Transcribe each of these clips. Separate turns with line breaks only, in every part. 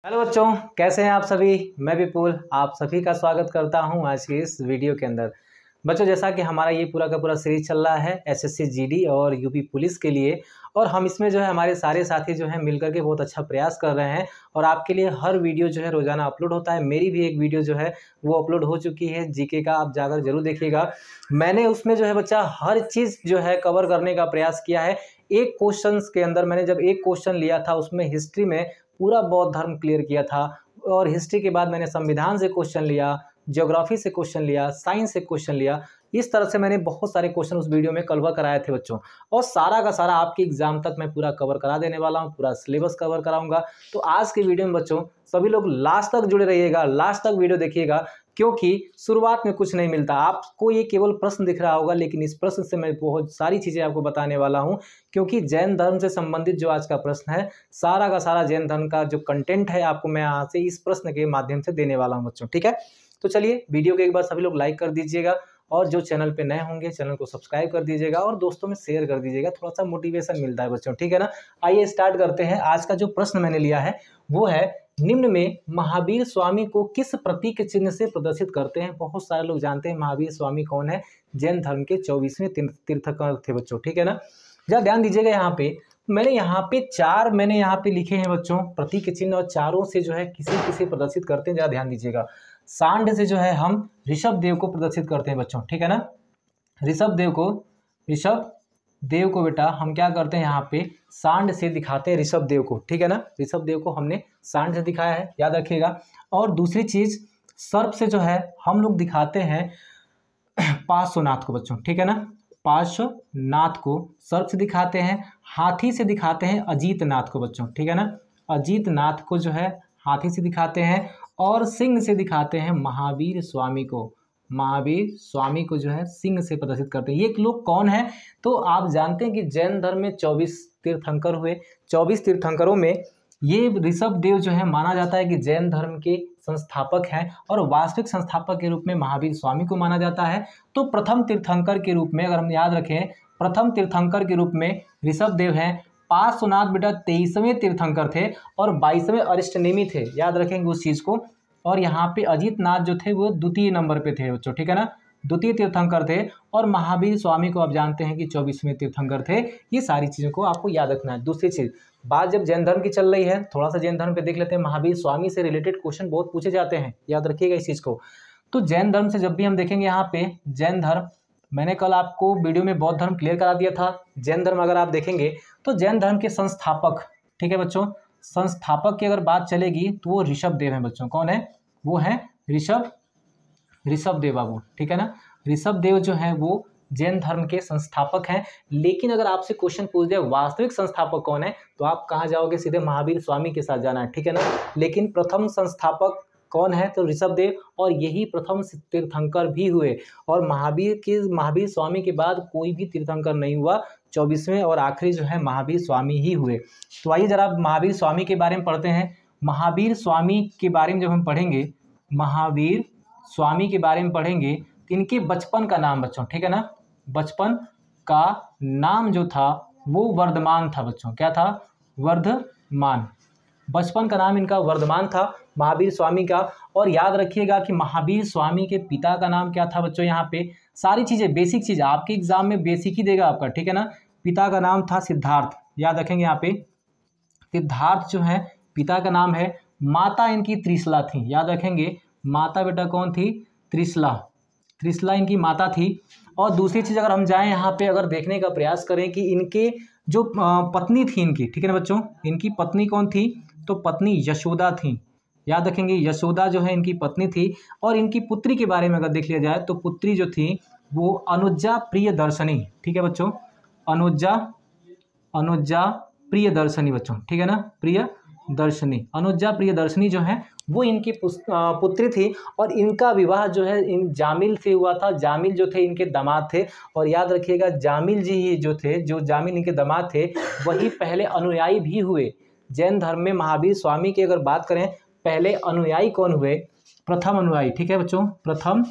Hello बच्चों, कैसे हैं आप सभी। मैं विपुल आप सभी का स्वागत करता हूं आज की इस वीडियो के अंदर। बच्चों, जैसा कि हमारा ये पूरा का पूरा सीरीज चल रहा है एसएससी जीडी और यूपी पुलिस के लिए, और हम इसमें जो है हमारे सारे साथी जो है मिलकर के बहुत अच्छा प्रयास कर रहे हैं और आपके लिए हर वीडियो जो है रोजाना अपलोड होता है। मेरी भी एक वीडियो जो है वो अपलोड हो चुकी है जीके का, आप जाकर जरूर देखिएगा। मैंने उसमें जो है बच्चा हर चीज़ जो है कवर करने का प्रयास किया है। एक क्वेश्चन के अंदर मैंने जब एक क्वेश्चन लिया था उसमें हिस्ट्री में पूरा बौद्ध धर्म क्लियर किया था, और हिस्ट्री के बाद मैंने संविधान से क्वेश्चन लिया, ज्योग्राफी से क्वेश्चन लिया, साइंस से क्वेश्चन लिया। इस तरह से मैंने बहुत सारे क्वेश्चन उस वीडियो में कवर कराए थे बच्चों, और सारा का सारा आपके एग्जाम तक मैं पूरा कवर करा देने वाला हूँ, पूरा सिलेबस कवर कराऊंगा। तो आज की वीडियो में बच्चों सभी लोग लास्ट तक जुड़े रहिएगा, लास्ट तक वीडियो देखिएगा, क्योंकि शुरुआत में कुछ नहीं मिलता। आपको ये केवल प्रश्न दिख रहा होगा, लेकिन इस प्रश्न से मैं बहुत सारी चीज़ें आपको बताने वाला हूँ, क्योंकि जैन धर्म से संबंधित जो आज का प्रश्न है, सारा का सारा जैन धर्म का जो कंटेंट है आपको मैं यहाँ से इस प्रश्न के माध्यम से देने वाला हूँ बच्चों। ठीक है, तो चलिए वीडियो को एक बार सभी लोग लाइक कर दीजिएगा, और जो चैनल पे नए होंगे चैनल को सब्सक्राइब कर दीजिएगा और दोस्तों में शेयर कर दीजिएगा, थोड़ा सा मोटिवेशन मिलता है बच्चों। ठीक है ना, आइए स्टार्ट करते हैं। आज का जो प्रश्न मैंने लिया है वो है, निम्न में महावीर स्वामी को किस प्रतीक चिन्ह से प्रदर्शित करते हैं। बहुत सारे लोग जानते हैं महावीर स्वामी कौन है, जैन धर्म के 24वें तीर्थंकर थे बच्चों। ठीक है ना, जरा ध्यान दीजिएगा। यहाँ पे मैंने चार लिखे हैं बच्चों प्रतीक चिन्ह, और चारों से जो है किसे प्रदर्शित करते हैं, जरा ध्यान दीजिएगा। सांड से जो है हम ऋषभ देव को प्रदर्शित करते हैं बच्चों। ठीक है ना, ऋषभ देव को बेटा हम क्या करते हैं, यहाँ पे सांड से दिखाते हैं ऋषभ देव को। ठीक है ना, ऋषभ देव को हमने सांड से दिखाया है, याद रखिएगा। और दूसरी चीज सर्प से जो है हम लोग दिखाते हैं पार्श्वनाथ को बच्चों। ठीक है ना, पार्श्वनाथ को सर्प से दिखाते हैं। हाथी से दिखाते हैं अजीत नाथ को बच्चों। ठीक है ना, अजीत नाथ को जो है हाथी से दिखाते हैं। और सिंह से दिखाते हैं महावीर स्वामी को। महावीर स्वामी को जो है सिंह से प्रदर्शित करते हैं। ये लोग कौन है, तो आप जानते हैं कि जैन धर्म में 24 तीर्थंकर हुए। 24 तीर्थंकरों में ये ऋषभ देव जो है माना जाता है कि जैन धर्म के संस्थापक हैं, और वास्तविक संस्थापक के रूप में महावीर स्वामी को माना जाता है। तो प्रथम तीर्थंकर के रूप में अगर हम याद रखें, प्रथम तीर्थंकर के रूप में ऋषभ देव हैं। पार्श्वनाथ बेटा 23वें तीर्थंकर थे और 22वें अरिष्टनेमी थे, याद रखेंगे उस चीज़ को। और यहाँ पे अजीत नाथ जो थे वो द्वितीय नंबर पे थे बच्चों। ठीक है ना, द्वितीय तीर्थंकर थे। और महावीर स्वामी को आप जानते हैं कि 24वें तीर्थंकर थे। ये सारी चीज़ों को आपको याद रखना है। दूसरी चीज़, बात जब जैन धर्म की चल रही है, थोड़ा सा जैन धर्म पे देख लेते हैं। महावीर स्वामी से रिलेटेड क्वेश्चन बहुत पूछे जाते हैं, याद रखिएगा इस चीज़ को। तो जैन धर्म से जब भी हम देखेंगे, यहाँ पे जैन धर्म, मैंने कल आपको वीडियो में बौद्ध धर्म क्लियर करा दिया था। जैन धर्म अगर आप देखेंगे तो जैन धर्म के संस्थापक, ठीक है बच्चों, संस्थापक की अगर बात चलेगी तो वो ऋषभ देव हैं बच्चों। कौन है, वो है ऋषभ देव बाबू। ठीक है ना, ऋषभ देव जो है वो जैन धर्म के संस्थापक हैं। लेकिन अगर आपसे क्वेश्चन पूछ दिया वास्तविक संस्थापक कौन है, तो आप कहाँ जाओगे, सीधे महावीर स्वामी के साथ जाना है। ठीक है ना, लेकिन प्रथम संस्थापक कौन है, तो ऋषभ देव, और यही प्रथम तीर्थंकर भी हुए। और महावीर स्वामी के बाद कोई भी तीर्थंकर नहीं हुआ, 24वें और आखिरी जो है महावीर स्वामी ही हुए। तो आइए जरा महावीर स्वामी के बारे में पढ़ते हैं। महावीर स्वामी के बारे में जब हम पढ़ेंगे, महावीर स्वामी के बारे में पढ़ेंगे, तो इनके बचपन का नाम बच्चों, ठीक है ना, बचपन का नाम जो था वो वर्धमान था बच्चों। क्या था, वर्धमान। बचपन का नाम इनका वर्धमान था, महावीर स्वामी का। और याद रखिएगा कि महावीर स्वामी के पिता का नाम क्या था बच्चों। यहाँ पे सारी चीज़ें बेसिक चीज़ आपके एग्जाम में बेसिक ही देगा आपका। ठीक है ना, पिता का नाम था सिद्धार्थ, याद रखेंगे। यहाँ पे सिद्धार्थ जो है पिता का नाम है। माता इनकी त्रिशला थी, याद रखेंगे। माता बेटा कौन थी, त्रिशला इनकी माता थी। और दूसरी चीज़ अगर हम जाएं यहाँ पे, अगर देखने का प्रयास करें कि इनके जो पत्नी थी इनकी, ठीक है ना बच्चों, इनकी पत्नी कौन थी, तो पत्नी यशोदा थी, याद रखेंगे। यशोदा जो है इनकी पत्नी थी। और इनकी पुत्री के बारे में अगर देख लिया जाए तो पुत्री जो थी वो अनुजा प्रियदर्शनी, ठीक है बच्चों, अनुजा प्रियदर्शनी बच्चों, ठीक है ना, प्रियदर्शनी, अनुजा प्रियदर्शनी जो है वो इनकी पुत्री थी। और इनका विवाह जो है इन जामिल से हुआ था। जामिल जो थे इनके दामाद थे। और याद रखिएगा जामिल जी ही जो थे, जो जामिल इनके दामाद थे, वही पहले अनुयायी भी हुए जैन धर्म में। महावीर स्वामी की अगर बात करें, पहले अनुयायी कौन हुए, प्रथम अनुयायी, ठीक है बच्चों, प्रथम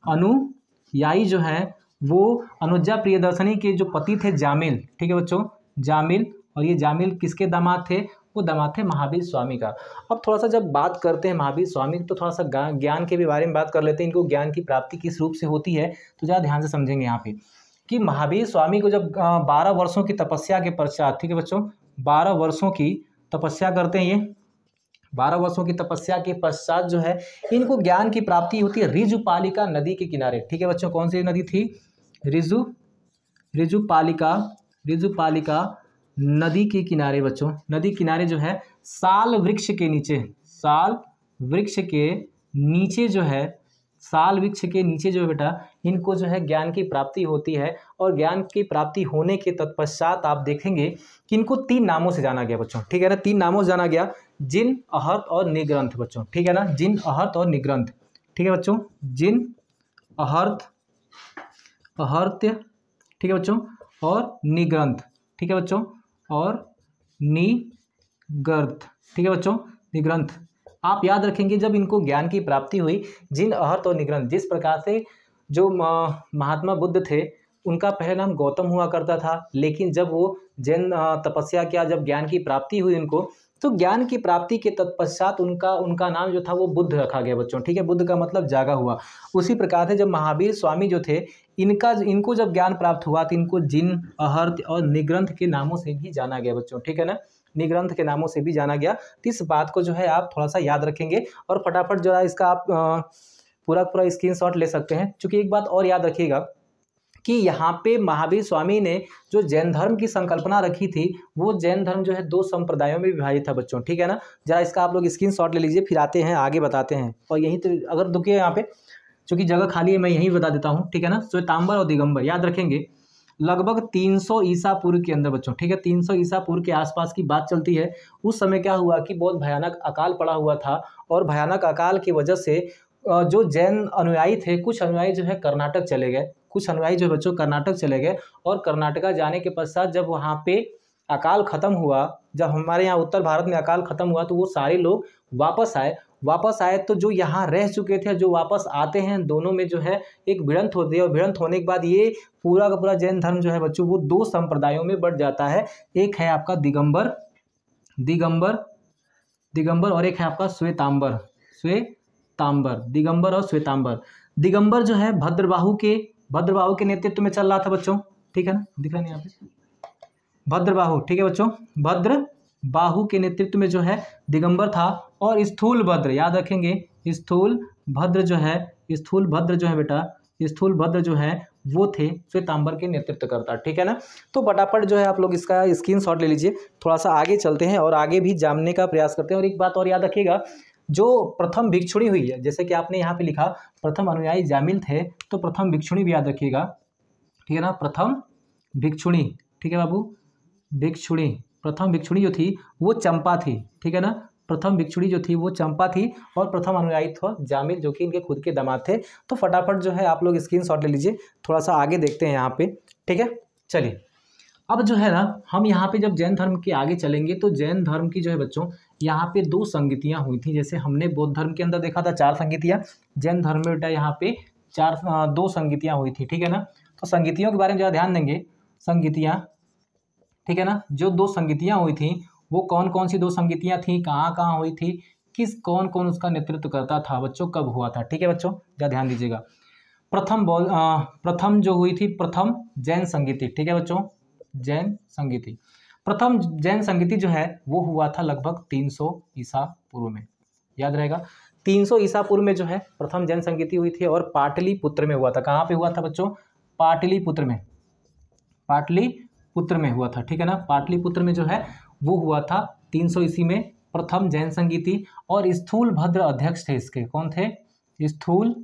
अनुयायी जो है वो अनुजा प्रियदर्शनी के जो पति थे जामिल, ठीक है बच्चों, जामिल। और ये जामिल किसके दामाद थे, वो दामाद थे महावीर स्वामी का। अब थोड़ा सा जब बात करते हैं महावीर स्वामी तो थोड़ा सा ज्ञान के भी बारे में बात कर लेते हैं। इनको ज्ञान की प्राप्ति किस रूप से होती है तो ज़्यादा ध्यान से समझेंगे यहाँ पे कि महावीर स्वामी को जब 12 वर्षों की तपस्या के पश्चात, ठीक है बच्चों, 12 वर्षों की तपस्या करते हैं, ये 12 वर्षों की तपस्या के पश्चात जो है इनको ज्ञान की प्राप्ति होती है ऋजुपालिका नदी के किनारे। ठीक है बच्चों, कौन सी नदी थी? ऋजुपालिका नदी के किनारे बच्चों, नदी किनारे जो है साल वृक्ष के नीचे, साल वृक्ष के नीचे जो है, साल वृक्ष के नीचे जो है बेटा इनको जो है ज्ञान की प्राप्ति होती है। और ज्ञान की प्राप्ति होने के तत्पश्चात आप देखेंगे कि इनको 3 नामों से जाना गया बच्चों। ठीक है ना, 3 नामों से जाना गया, जिन, अहर्त और निग्रंथ बच्चों। ठीक है ना, जिन, अहर्त और निग्रंथ। ठीक है बच्चों, जिन, अहर्त, ठीक है बच्चों, और निग्रंथ। ठीक है बच्चों, और निग्रंथ। ठीक है बच्चों, निग्रंथ। आप याद रखेंगे जब इनको ज्ञान की प्राप्ति हुई, जिन, अहर्त और निग्रंथ, जिस प्रकार से जो महात्मा बुद्ध थे उनका पहला नाम गौतम हुआ करता था, लेकिन जब वो जैन तपस्या किया, जब ज्ञान की प्राप्ति हुई उनको, तो ज्ञान की प्राप्ति के तत्पश्चात उनका नाम जो था वो बुद्ध रखा गया बच्चों। ठीक है, बुद्ध का मतलब जागा हुआ। उसी प्रकार से जब महावीर स्वामी जो थे इनको जब ज्ञान प्राप्त हुआ तो इनको जिन, अहर्त और निग्रंथ के नामों से भी जाना गया बच्चों। ठीक है ना, निग्रंथ के नामों से भी जाना गया। तो इस बात को जो है आप थोड़ा सा याद रखेंगे और फटाफट जो है इसका आप पूरा स्क्रीनशॉट ले सकते हैं। क्योंकि एक बात और याद रखिएगा कि यहाँ पे महावीर स्वामी ने जो जैन धर्म की संकल्पना रखी थी, वो जैन धर्म जो है 2 संप्रदायों में विभाजित था बच्चों। ठीक है ना, जरा इसका आप लोग स्क्रीनशॉट ले लीजिए, फिर आते हैं आगे बताते हैं। और यहीं तो अगर दुखिए यहाँ पे चूँकि जगह खाली है मैं यहीं बता देता हूँ। ठीक है ना, श्वेतांबर और दिगंबर याद रखेंगे। लगभग 300 ईसा पूर्व के अंदर बच्चों, ठीक है, 300 ईसा पूर्व के आसपास की बात चलती है। उस समय क्या हुआ कि बहुत भयानक अकाल पड़ा हुआ था और भयानक अकाल की वजह से जो जैन अनुयायी थे, कुछ अनुयायी जो है कर्नाटक चले गए, कुछ अनुयायी जो बच्चों कर्नाटक चले गए। और कर्नाटका जाने के पश्चात जब वहाँ पे अकाल ख़त्म हुआ, जब हमारे यहाँ उत्तर भारत में अकाल ख़त्म हुआ तो वो सारे लोग वापस आए तो जो यहाँ रह चुके थे जो वापस आते हैं, दोनों में जो है एक भिड़ंत होती है। और भिड़ंत होने के बाद ये पूरा का पूरा जैन धर्म जो है बच्चों वो 2 संप्रदायों में बढ़ जाता है। एक है आपका दिगंबर और एक है आपका श्वेतांबर। दिगंबर और श्वेतांबर। दिगंबर जो है भद्रबाहु के नेतृत्व में चल रहा था बच्चों। ठीक है ना, दिख रहा नहीं यहाँ पे, भद्रबाहु। ठीक है बच्चों, भद्रबाहु के नेतृत्व में जो है दिगंबर था। और स्थूल भद्र याद रखेंगे, स्थूल भद्र जो है बेटा, स्थूल भद्र जो है वो थे श्वेतांबर के नेतृत्व करता। ठीक है ना, तो फटाफट जो है आप लोग इसका स्क्रीनशॉट ले लीजिए। थोड़ा सा आगे चलते हैं और आगे भी जानने का प्रयास करते हैं। और एक बात और याद रखिएगा, जो प्रथम भिक्षुणी हुई है, जैसे कि आपने यहाँ पे लिखा प्रथम अनुयायी जामिल थे, तो प्रथम भिक्षुणी भी याद रखिएगा। ठीक है ना, प्रथम भिक्षुणी। ठीक है बाबू, भिक्षुणी, प्रथम भिक्षुणी जो थी वो चंपा थी। ठीक है ना, प्रथम भिक्षुणी जो थी वो चंपा थी और प्रथम अनुयायी था जामिल, जो कि इनके खुद के दामाद थे। तो फटाफट जो है आप लोग स्क्रीनशॉट ले लीजिए। थोड़ा सा आगे देखते हैं यहाँ पे। ठीक है, चलिए अब जो है ना हम यहाँ पे जब जैन धर्म के आगे चलेंगे तो जैन धर्म की जो है बच्चों यहाँ पे 2 संगतियाँ हुई थी। जैसे हमने बौद्ध धर्म के अंदर देखा था 4 संगतियाँ, जैन धर्म में बेटा यहाँ पे 2 संगतियाँ हुई थी। ठीक है ना, तो संगतियों के बारे में ज़रा ध्यान देंगे। संगतियाँ, ठीक है ना, जो 2 संगतियाँ हुई थी वो कौन कौन सी 2 संगतियाँ थी, कहाँ हुई थी, कौन उसका नेतृत्व करता था बच्चों, कब हुआ था। ठीक है बच्चों, ज़रा ध्यान दीजिएगा। प्रथम जो हुई थी प्रथम जैन संगति। ठीक है बच्चों, जैन संगति, प्रथम जैन संगति जो है वो हुआ था लगभग 300 ईसा पूर्व में, याद रहेगा। 300 ईसा पूर्व में जो है प्रथम जैन संगति हुई थी और पाटलिपुत्र में हुआ था। कहाँ पे हुआ था बच्चों, पाटलिपुत्र में हुआ था। ठीक है ना, पाटलिपुत्र में जो है वो हुआ था 300 ईस्वी में प्रथम जैन संगति। और स्थूल भद्र अध्यक्ष थे इसके, कौन थे, स्थूल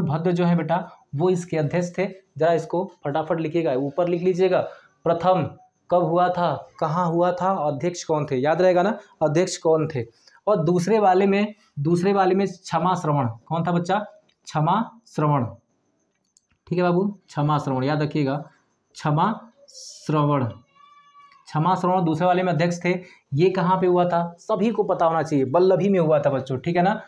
भद्र जो है बेटा वो इसके अध्यक्ष थे। जरा इसको फटाफट लिखिएगा, ऊपर लिख लीजिएगा। प्रथम कब हुआ था, कहाँ हुआ था, अध्यक्ष कौन थे, याद रहेगा ना, अध्यक्ष कौन थे। और दूसरे वाले में क्षमा श्रवण, कौन था बच्चा, क्षमा श्रवण। ठीक है बाबू, क्षमा श्रवण याद रखिएगा, क्षमा श्रवण दूसरे वाले में अध्यक्ष थे। ये कहाँ पे हुआ था, सभी को पता होना चाहिए, बल्लभी में हुआ था बच्चों। ठीक है ना,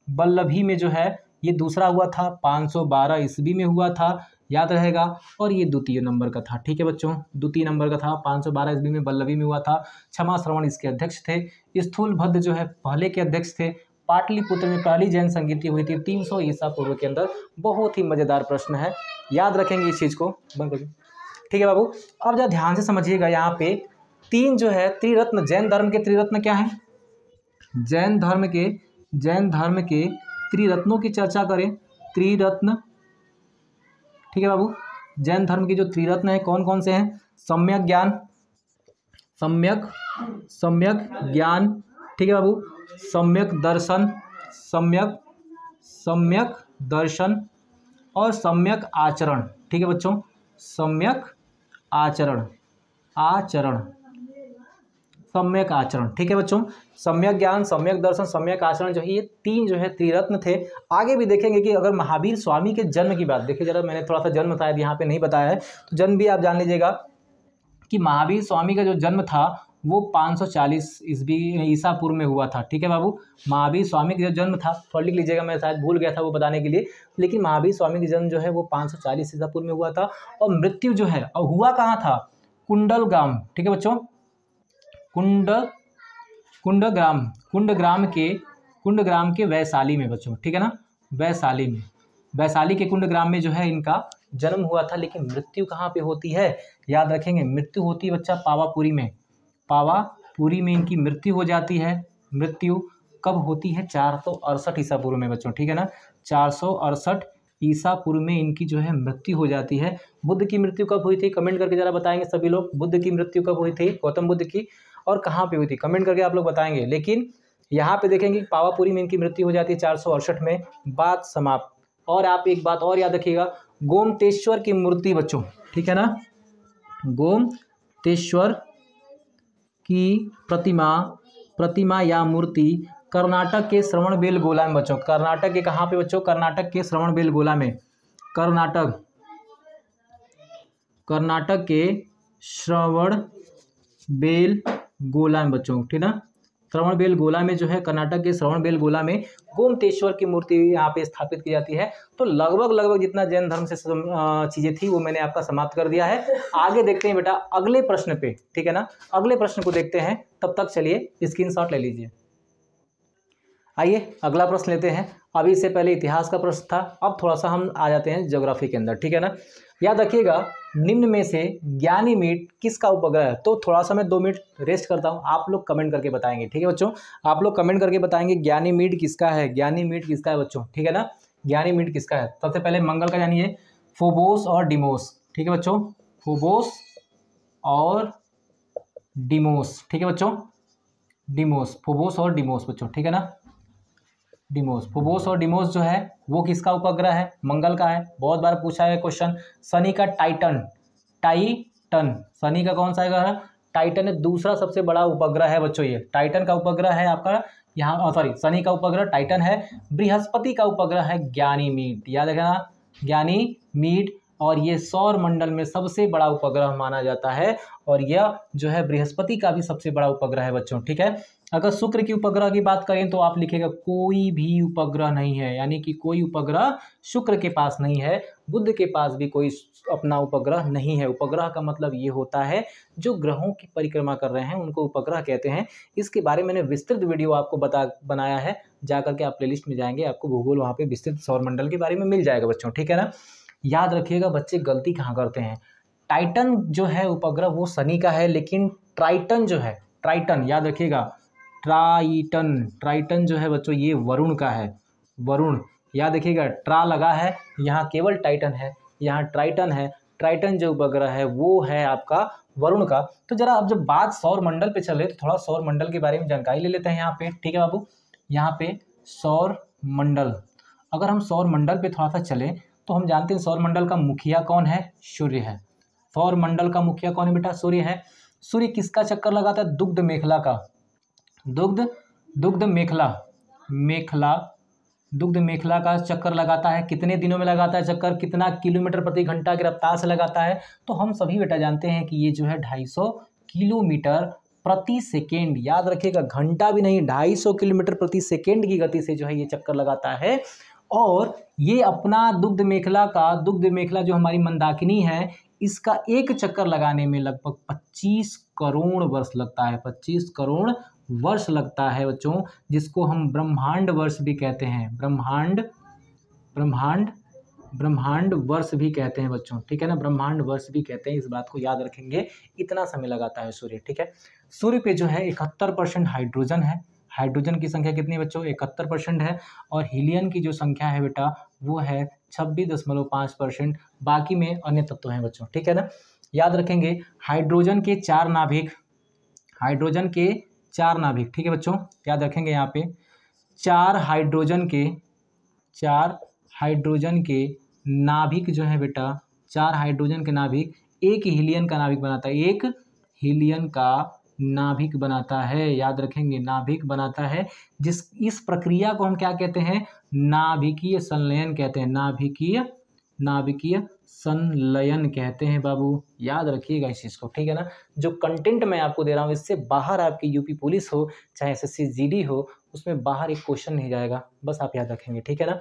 बल्लभी में जो है ये दूसरा हुआ था 512 ईस्वी में हुआ था। याद रहेगा। और ये द्वितीय नंबर का था, ठीक है बच्चों, द्वितीय नंबर का था। 512 ईस्वी में वल्लभी में हुआ था। क्षमा श्रवण इसके अध्यक्ष थे। स्थूलभद्र जो है पहले के अध्यक्ष थे। पाटलिपुत्र में पहली जैन संगीति हुई थी 300 ईसा पूर्व के अंदर। बहुत ही मजेदार प्रश्न है, याद रखेंगे इस चीज को। बंद कर दो, ठीक है बाबू। अब जरा ध्यान से समझिएगा, यहाँ पे 3 जो है त्रिरत्न, जैन धर्म के त्रिरत्न क्या है? जैन धर्म के त्रिरत्नों की चर्चा करें। त्रिरत्न, ठीक है बाबू। जैन धर्म के जो त्रिरत्न है कौन कौन से हैं? सम्यक ज्ञान, सम्यक ज्ञान, ठीक है बाबू। सम्यक दर्शन और सम्यक आचरण, ठीक है बच्चों। सम्यक आचरण, ठीक है बच्चों। सम्यक ज्ञान, सम्यक दर्शन, सम्यक आचरण जो है, ये 3 जो है त्रिरत्न थे। आगे भी देखेंगे कि अगर महावीर स्वामी के जन्म की बात देखिए जरा, मैंने थोड़ा सा जन्म शायद यहाँ पे नहीं बताया है, तो जन्म भी आप जान लीजिएगा कि महावीर स्वामी का जो जन्म था वो 540 ईसा पूर्व में हुआ था, ठीक है बाबू। महावीर स्वामी का जो जन्म था, थोड़ा लिख लीजिएगा, मैं शायद भूल गया था वो बताने के लिए, लेकिन महावीर स्वामी का जन्म जो है वो 540 ईसा पूर्व में हुआ था। और मृत्यु जो है और हुआ कहाँ था? कुंडलग्राम, ठीक है बच्चों। कुंडग्राम के वैशाली में बच्चों, ठीक है ना, वैशाली के कुंडग्राम में जो है इनका जन्म हुआ था। लेकिन मृत्यु कहाँ पे होती है? याद रखेंगे, मृत्यु होती है बच्चा पावापुरी में। पावापुरी में इनकी मृत्यु हो जाती है। मृत्यु कब होती है? 468 ईसा पूर्व में बच्चों, ठीक है ना। 468 ईसा पूर्व में इनकी जो है मृत्यु हो जाती है। बुद्ध की मृत्यु कब हुई थी? कमेंट करके जरा बताएंगे सभी लोग, बुद्ध की मृत्यु कब हुई थी? गौतम बुद्ध की, और कहाँ पे हुई थी? कमेंट करके आप लोग बताएंगे। लेकिन यहाँ पे देखेंगे पावापुरी में इनकी मृत्यु हो जाती है 468 में। बात समाप्त। और आप एक बात और याद रखिएगा, गोमतेश्वर की मूर्ति बच्चों, ठीक है ना, गोमतेश्वर की प्रतिमा या मूर्ति कर्नाटक के श्रवणबेलगोला में बच्चों। कर्नाटक के कहाँ पे बच्चों? कर्नाटक के श्रवणबेलगोला में। कर्नाटक के श्रवणबेलगोला में बच्चों, ठीक ना। श्रवणबेलगोला में जो है, कर्नाटक के श्रवणबेलगोला में गोमतेश्वर की मूर्ति यहाँ पे स्थापित की जाती है। तो लगभग जितना जैन धर्म से चीजें थी वो मैंने आपका समाप्त कर दिया है। आगे देखते हैं बेटा अगले प्रश्न पे, ठीक है ना, अगले प्रश्न को देखते हैं। तब तक चलिए स्क्रीनशॉट ले लीजिए। आइए अगला प्रश्न लेते हैं। अभी इससे पहले इतिहास का प्रश्न था, अब थोड़ा सा हम आ जाते हैं ज्योग्राफी के अंदर, ठीक है ना। याद रखिएगा, निम्न में से ज्ञानीमीड किसका उपग्रह है? तो थोड़ा सा मैं 2 मिनट रेस्ट करता हूँ, आप लोग कमेंट करके बताएंगे, ठीक है बच्चों। आप लोग कमेंट करके बताएंगे ज्ञानीमीड किसका है, ज्ञानीमीड किसका है बच्चों, ठीक है ना। ज्ञानीमीड किसका है? सबसे पहले मंगल का जानिए, फोबोस और डिमोस, ठीक है बच्चों। फोबोस और डिमोस, ठीक है बच्चों। डिमोस, फोबोस और डिमोस बच्चों, ठीक है ना। डिमोस, फोबोस और डिमोस जो है वो किसका उपग्रह है? मंगल का है। बहुत बार पूछा है क्वेश्चन। शनि का टाइटन, शनि का कौन सा ग्रह? टाइटन है, दूसरा सबसे बड़ा उपग्रह है बच्चों। ये टाइटन का उपग्रह है आपका यहाँ, सॉरी, शनि का उपग्रह टाइटन है। बृहस्पति का उपग्रह है ज्ञानीमीड, याद रखना, ज्ञानीमीड। और ये सौर मंडल में सबसे बड़ा उपग्रह माना जाता है। और यह जो है बृहस्पति का भी सबसे बड़ा उपग्रह है बच्चों, ठीक है। अगर शुक्र की उपग्रह की बात करें तो आप लिखेगा कोई भी उपग्रह नहीं है, यानी कि कोई उपग्रह शुक्र के पास नहीं है। बुध के पास भी कोई अपना उपग्रह नहीं है। उपग्रह का मतलब ये होता है जो ग्रहों की परिक्रमा कर रहे हैं उनको उपग्रह कहते हैं। इसके बारे में मैंने विस्तृत वीडियो आपको बनाया है, जाकर के आप प्लेलिस्ट में जाएंगे, आपको भूगोल वहाँ पे विस्तृत सौरमंडल के बारे में मिल जाएगा बच्चों, ठीक है ना। याद रखिएगा बच्चे, गलती कहाँ करते हैं। टाइटन जो है उपग्रह वो शनि का है, लेकिन ट्राइटन जो है, ट्राइटन याद रखिएगा, ट्राइटन जो है बच्चों ये वरुण का है। वरुण, याद रखिएगा, ट्रा लगा है, यहाँ केवल टाइटन है, यहाँ ट्राइटन है। ट्राइटन जो उपग्रह है वो है आपका वरुण का। तो जरा अब जब बात सौर मंडल पे चले तो थोड़ा सौर मंडल के बारे में जानकारी ले लेते हैं यहाँ पे, ठीक है बाबू। यहाँ पे सौर मंडल, अगर हम सौर मंडल पे थोड़ा सा चले तो हम जानते हैं सौर मंडल का मुखिया कौन है? सूर्य है। सौर मंडल का मुखिया कौन है बेटा? सूर्य है। सूर्य किसका चक्कर लगाता है? दुग्ध मेखला का, दुग्ध मेखला का चक्कर लगाता है। कितने दिनों में लगाता है चक्कर? कितना किलोमीटर प्रति घंटा की रफ्तार से लगाता है? तो हम सभी बेटा जानते हैं कि ये जो है 250 किलोमीटर प्रति सेकेंड, याद रखिएगा, घंटा भी नहीं, 250 किलोमीटर प्रति सेकेंड की गति से जो है ये चक्कर लगाता है। और ये अपना दुग्ध मेखला जो हमारी मंदाकिनी है, इसका एक चक्कर लगाने में लगभग 25 करोड़ वर्ष लगता है। 25 करोड़ वर्ष लगता है बच्चों, जिसको हम ब्रह्मांड वर्ष भी कहते हैं। ब्रह्मांड वर्ष भी कहते हैं बच्चों, ठीक है ना, ब्रह्मांड वर्ष भी कहते हैं। इस बात को याद रखेंगे, इतना समय लगाता है सूर्य, ठीक है। सूर्य पे जो है 71% हाइड्रोजन है। हाइड्रोजन की संख्या कितनी है बच्चों? 71% है। और हीलियम की जो संख्या है बेटा वो है 26.5%। बाकी में अन्य तत्व हैं बच्चों, ठीक है ना। याद रखेंगे हाइड्रोजन के 4 नाभिक, ठीक है बच्चों, याद रखेंगे यहाँ पे 4 हाइड्रोजन के नाभिक जो है बेटा, 4 हाइड्रोजन के नाभिक एक हीलियम का नाभिक बनाता है, एक हीलियम का नाभिक बनाता है। याद रखेंगे नाभिक बनाता है, इस प्रक्रिया को हम क्या कहते हैं? नाभिकीय संलयन कहते हैं। नाभिकीय संलयन कहते हैं बाबू, याद रखिएगा इस चीज़ को, ठीक है ना। जो कंटेंट मैं आपको दे रहा हूँ इससे बाहर आपकी यूपी पुलिस हो चाहे एसएससी जीडी हो, उसमें बाहर एक क्वेश्चन नहीं जाएगा, बस आप याद रखेंगे, ठीक है ना।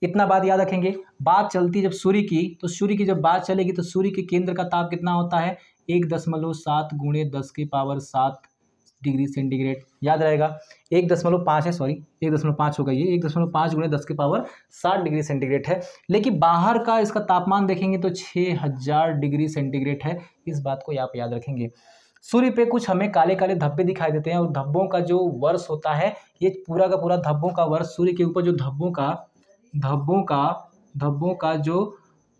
इतना बात याद रखेंगे। बात चलती जब सूर्य की, तो सूर्य की जब बात चलेगी तो सूर्य के केंद्र का ताप कितना होता है? 1.7 × 10⁷ डिग्री सेंटीग्रेड। याद रहेगा 1.5 है, सॉरी 1.5 होगा, ये 1.5 × 10⁷ डिग्री सेंटीग्रेड है। लेकिन बाहर का इसका तापमान देखेंगे तो 6000 डिग्री सेंटीग्रेड है। इस बात को आप याद रखेंगे। सूर्य पे कुछ हमें काले काले धब्बे दिखाई देते हैं, और धब्बों का जो वर्ष होता है, ये पूरा का पूरा धब्बों का वर्ष, सूर्य के ऊपर जो धब्बों का जो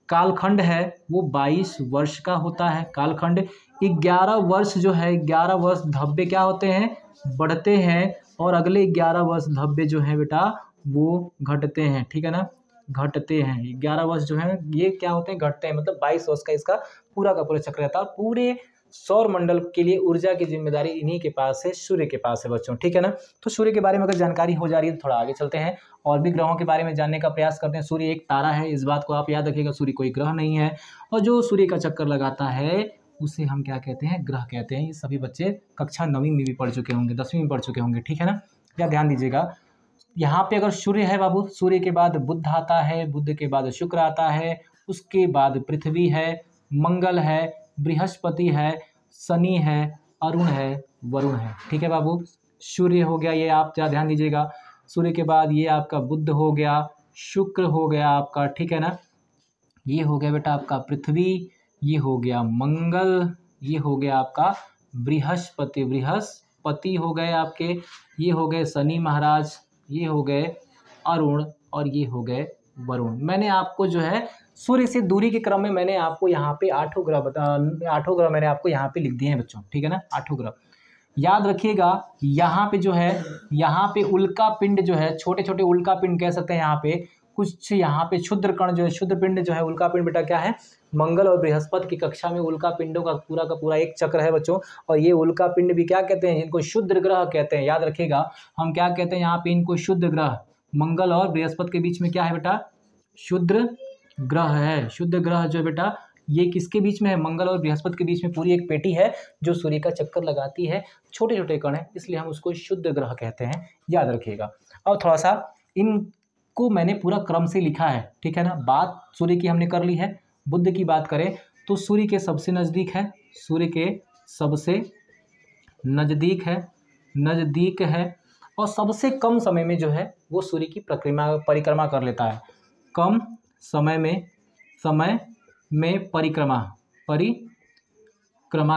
कालखंड है वो 22 वर्ष का होता है। कालखंड 11 वर्ष जो है, 11 वर्ष धब्बे क्या होते हैं? बढ़ते हैं, और अगले 11 वर्ष धब्बे जो है बेटा वो घटते हैं, ठीक है ना, घटते हैं। 11 वर्ष जो है ये क्या होते हैं? घटते हैं। मतलब 22 वर्ष का इसका पूरा का पूरा चक्र रहता है। पूरे सौर मंडल के लिए ऊर्जा की जिम्मेदारी इन्हीं के पास है, सूर्य के पास है बच्चों, ठीक है ना। तो सूर्य के बारे में अगर जानकारी हो जा रही है तो थोड़ा आगे चलते हैं और भी ग्रहों के बारे में जानने का प्रयास करते हैं। सूर्य एक तारा है, इस बात को आप याद रखिएगा, सूर्य कोई ग्रह नहीं है। और जो सूर्य का चक्कर लगाता है उसे हम क्या कहते हैं? ग्रह कहते हैं। ये सभी बच्चे कक्षा 9वीं में भी पढ़ चुके होंगे, 10वीं में पढ़ चुके होंगे, ठीक है ना। या ध्यान दीजिएगा, यहाँ पे अगर सूर्य है बाबू, सूर्य के बाद बुध आता है, बुध के बाद शुक्र आता है, उसके बाद पृथ्वी है, मंगल है, बृहस्पति है, शनि है, अरुण है, वरुण है, ठीक है बाबू। सूर्य हो गया, ये आप क्या ध्यान दीजिएगा। सूर्य के बाद ये आपका बुध हो गया, शुक्र हो गया आपका, ठीक है ना, ये हो गया बेटा आपका पृथ्वी, ये हो गया मंगल, ये हो गया आपका बृहस्पति हो गए आपके, ये हो गए शनि महाराज, ये हो गए अरुण, और ये हो गए वरुण। मैंने आपको जो है सूर्य से दूरी के क्रम में मैंने आपको यहाँ पे 8 ग्रह मैंने आपको यहाँ पे लिख दिए हैं बच्चों, ठीक है ना, 8 ग्रह। याद रखिएगा यहाँ पे जो है, यहाँ पे उल्का पिंड जो है, छोटे छोटे उल्का पिंड कह सकते हैं यहाँ पे कुछ, यहाँ पे क्षुद्र कण जो है, क्षुद्र पिंड जो है, उल्का पिंड बेटा क्या है? मंगल और बृहस्पति की कक्षा में उल्का पिंडों का पूरा एक चक्र है बच्चों। और ये उल्का पिंड भी क्या कहते हैं? जिनको क्षुद्र ग्रह कहते हैं। याद रखिएगा हम क्या कहते हैं यहाँ पे इनको? क्षुद्र ग्रह। मंगल और बृहस्पति के बीच में क्या है बेटा? क्षुद्र ग्रह है। क्षुद्र ग्रह जो है बेटा ये किसके बीच में है? मंगल और बृहस्पति के बीच में पूरी एक पेटी है जो सूर्य का चक्कर लगाती है। छोटे छोटे कण है, इसलिए हम उसको क्षुद्र ग्रह कहते हैं, याद रखिएगा। और थोड़ा सा इनको मैंने पूरा क्रम से लिखा है, ठीक है ना। बात सूर्य की हमने कर ली है। बुध की बात करें तो सूर्य के सबसे नज़दीक है, सूर्य के सबसे नज़दीक है, और सबसे कम समय में जो है वो सूर्य की परिक्रमा कर लेता है। कम समय में परिक्रमा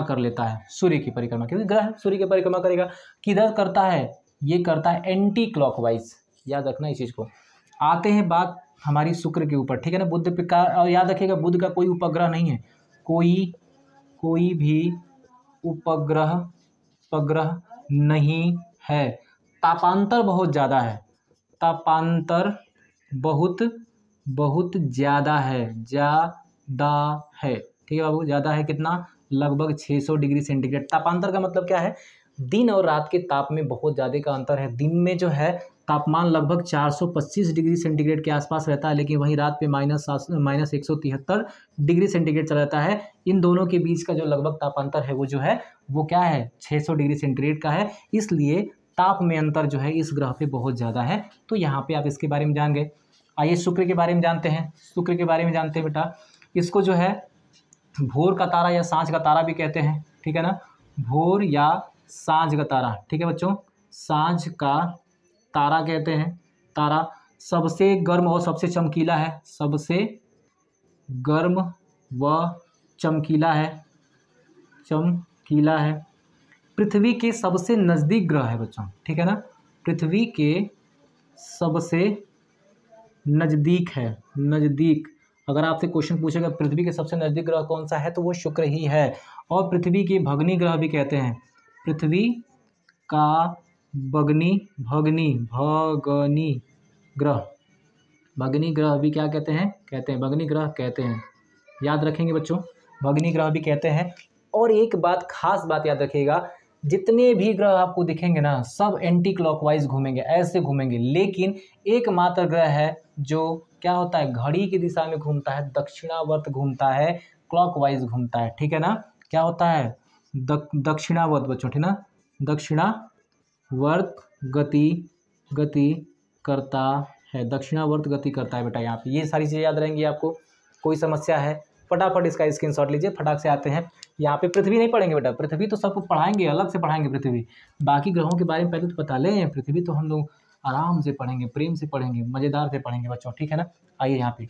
कर लेता है सूर्य की परिक्रमा, क्योंकि ग्रह सूर्य की परिक्रमा करेगा। किधर करता है? ये करता है एंटी क्लॉकवाइज, याद रखना इस चीज़ को। आते हैं बात हमारी शुक्र के ऊपर, ठीक है ना। बुध पे का, और याद रखिएगा बुध का कोई उपग्रह नहीं है, कोई भी उपग्रह नहीं है। तापांतर बहुत ज़्यादा है, तापांतर बहुत ज़्यादा है, ठीक है बाबू, ज़्यादा है। कितना? लगभग 600 डिग्री सेंटीग्रेड। तापांतर का मतलब क्या है? दिन और रात के ताप में बहुत ज़्यादा का अंतर है। दिन में जो है तापमान लगभग 425 डिग्री सेंटीग्रेड के आसपास रहता है, लेकिन वहीं रात पे -173 डिग्री सेंटीग्रेड चला जाता है। इन दोनों के बीच का जो लगभग तापांतर है वो जो है वो क्या है? 600 डिग्री सेंटीग्रेड का है। इसलिए ताप में अंतर जो है इस ग्रह पे बहुत ज़्यादा है। तो यहाँ पे आप इसके बारे में जान गए। आइए शुक्र के बारे में जानते हैं। शुक्र के बारे में जानते हैं बेटा, इसको जो है भोर का तारा या सांझ का तारा भी कहते हैं, ठीक है ना, भोर या सांझ का तारा, ठीक है बच्चों, सांझ का तारा कहते हैं। तारा सबसे गर्म और सबसे चमकीला है, सबसे गर्म व चमकीला है, चमकीला है। पृथ्वी के सबसे नज़दीक ग्रह है बच्चों, ठीक है ना, पृथ्वी के सबसे नज़दीक है, नज़दीक। अगर आपसे क्वेश्चन पूछेगा पृथ्वी के सबसे नज़दीक ग्रह कौन सा है, तो वो शुक्र ही है। और पृथ्वी के भगनी ग्रह भी कहते हैं, पृथ्वी का भगनी ग्रह, भगनी ग्रह भी क्या कहते हैं, कहते हैं भगनी ग्रह कहते हैं। याद रखेंगे बच्चों, भगनी ग्रह भी कहते हैं। और एक बात, खास बात याद रखिएगा, जितने भी ग्रह आपको दिखेंगे ना, सब एंटी क्लॉकवाइज घूमेंगे, ऐसे घूमेंगे। लेकिन एकमात्र ग्रह है जो क्या होता है, घड़ी की दिशा में घूमता है, दक्षिणावर्त घूमता है, क्लॉकवाइज घूमता है, ठीक है ना। क्या होता है, दक्षिणावर्त बच्चों, ठीक ना, दक्षिणावर्त गति करता है, दक्षिणावर्त गति करता है बेटा। यहाँ पे ये सारी चीज़ें याद रहेंगी आपको। कोई समस्या है फटाफट इसका स्क्रीनशॉट लीजिए, फटाक से आते हैं। यहाँ पे पृथ्वी नहीं पढ़ेंगे बेटा, पृथ्वी तो सबको पढ़ाएंगे, अलग से पढ़ाएंगे पृथ्वी। बाकी ग्रहों के बारे में पहले तो बता लें, पृथ्वी तो हम लोग आराम से पढ़ेंगे, प्रेम से पढ़ेंगे, मज़ेदार से पढ़ेंगे बच्चों, ठीक है ना। आइए यहाँ पे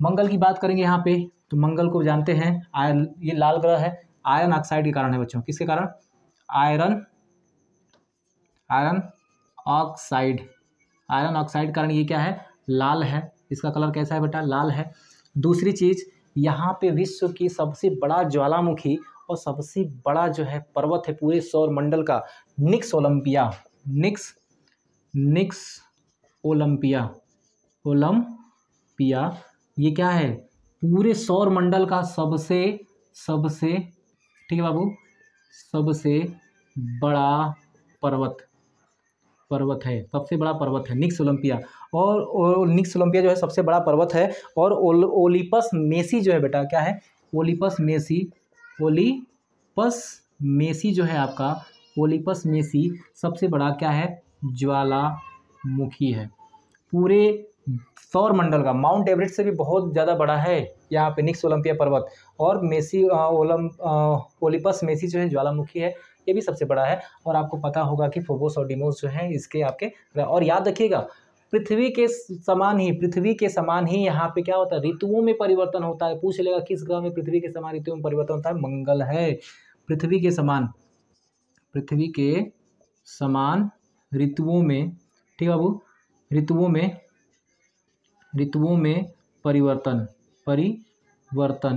मंगल की बात करेंगे। यहाँ पे तो मंगल को जानते हैं, आयरन, ये लाल ग्रह है, आयरन ऑक्साइड के कारण है बच्चों। किसके कारण, आयरन ऑक्साइड, आयरन ऑक्साइड के कारण ये क्या है, लाल है। इसका कलर कैसा है बेटा, लाल है। दूसरी चीज़, यहाँ पे विश्व की सबसे बड़ा ज्वालामुखी और सबसे बड़ा जो है पर्वत है पूरे सौर मंडल का, निक्स ओलंपिया, निक्स ओलंपिया, ये क्या है, पूरे सौर मंडल का सबसे ठीक है बाबू, सबसे बड़ा पर्वत है, सबसे बड़ा पर्वत है निक्स ओलंपिया। और निक्स ओलंपिया जो है सबसे बड़ा पर्वत है। और ओलिपस मेसी जो है बेटा, क्या है, ओलिपस मेसी जो है आपका, ओलिपस मेसी सबसे बड़ा क्या है, ज्वालामुखी है पूरे सौर मंडल का। माउंट एवरेस्ट से भी बहुत ज़्यादा बड़ा है यहाँ पे निक्स ओलंपिया पर्वत। और ओलिपस मेसी जो है ज्वालामुखी है, ये भी सबसे बड़ा है। और आपको पता होगा कि फोबोस और डिमोस जो है इसके आपके। और याद रखिएगा, पृथ्वी के समान ही यहाँ पे क्या होता है, ऋतुओं में परिवर्तन होता है। पूछ लेगा किस ग्रह में पृथ्वी के समान ऋतुओं में परिवर्तन होता है, मंगल है। पृथ्वी के समान ऋतुओं में, ठीक है बाबू, ऋतुओं में परिवर्तन,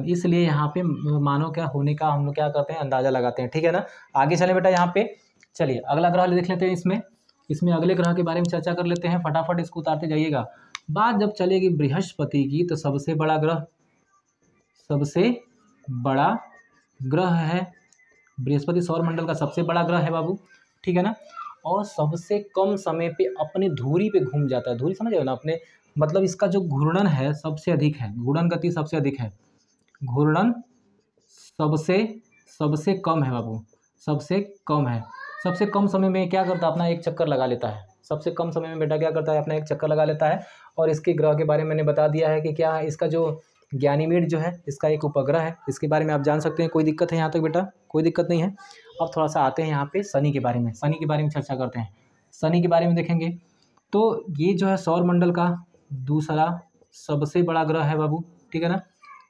इसलिए यहाँ पे मानो क्या होने का हम लोग क्या करते हैं, अंदाजा लगाते हैं, ठीक है ना। आगे चले बेटा, यहाँ पे चलिए अगला ग्रह देख लेते हैं। इसमें अगले ग्रह के बारे में चर्चा कर लेते हैं, फटाफट इसको उतारते जाइएगा। बात जब चलेगी बृहस्पति की, तो सबसे बड़ा ग्रह है बृहस्पति, सौर मंडल का सबसे बड़ा ग्रह है बाबू, ठीक है ना। और सबसे कम समय पे अपनी धुरी पे घूम जाता है। धुरी समझ रहे हो ना अपने, मतलब इसका जो घूर्णन है सबसे अधिक है, घूर्णन गति सबसे अधिक है, घूर्णन सबसे कम है बाबू, सबसे कम है। सबसे कम समय में क्या करता है, अपना एक चक्कर लगा लेता है। सबसे कम समय में बेटा क्या करता है, अपना एक चक्कर लगा लेता है। और इसके ग्रह के बारे में मैंने बता दिया है कि क्या है, इसका जो गैनीमेड जो है इसका एक उपग्रह है, इसके बारे में आप जान सकते हैं। कोई दिक्कत है यहाँ तक बेटा, कोई दिक्कत नहीं है। अब थोड़ा सा आते हैं यहाँ पे शनि के बारे में, शनि के बारे में चर्चा करते हैं। शनि के बारे में देखेंगे तो ये जो है सौर मंडल का दूसरा सबसे बड़ा ग्रह है बाबू, ठीक है ना,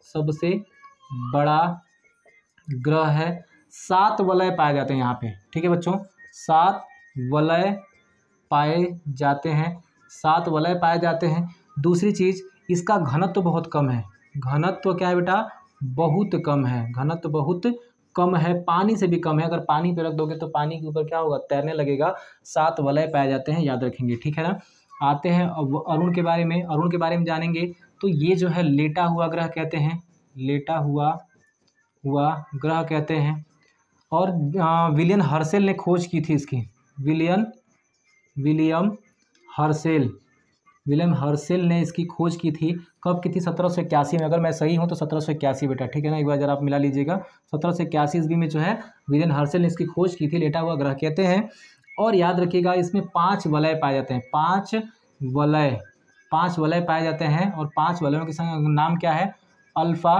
सबसे बड़ा ग्रह है। 7 वलय पाए जाते हैं यहाँ पे, ठीक है बच्चों, 7 वलय पाए जाते हैं, 7 वलय पाए जाते हैं। दूसरी चीज़, इसका घनत्व बहुत कम है। घनत्व क्या है बेटा, बहुत कम है, घनत्व बहुत कम है, पानी से भी कम है। अगर पानी पे रख दोगे तो पानी के ऊपर क्या होगा, तैरने लगेगा। 7 वलय पाए जाते हैं, याद रखेंगे, ठीक है ना। आते हैं अब अरुण के बारे में। अरुण के बारे में जानेंगे तो ये जो है लेटा हुआ ग्रह कहते हैं, लेटा हुआ ग्रह कहते हैं। और विलियम हर्शेल ने खोज की थी इसकी, विलियम हर्शेल ने इसकी खोज की थी। कब की थी, 1781 में। अगर मैं सही हूँ तो 1781 बेटा, ठीक है ना, एक बार जरा आप मिला लीजिएगा। 1781 ईस्वी में जो है विलियम हर्शेल ने इसकी खोज की थी, लेटा हुआ ग्रह कहते हैं। और याद रखिएगा इसमें 5 वलय पाए जाते हैं, 5 वलय 5 वलय पाए जाते हैं और 5 वलयों के नाम क्या है? Alpha,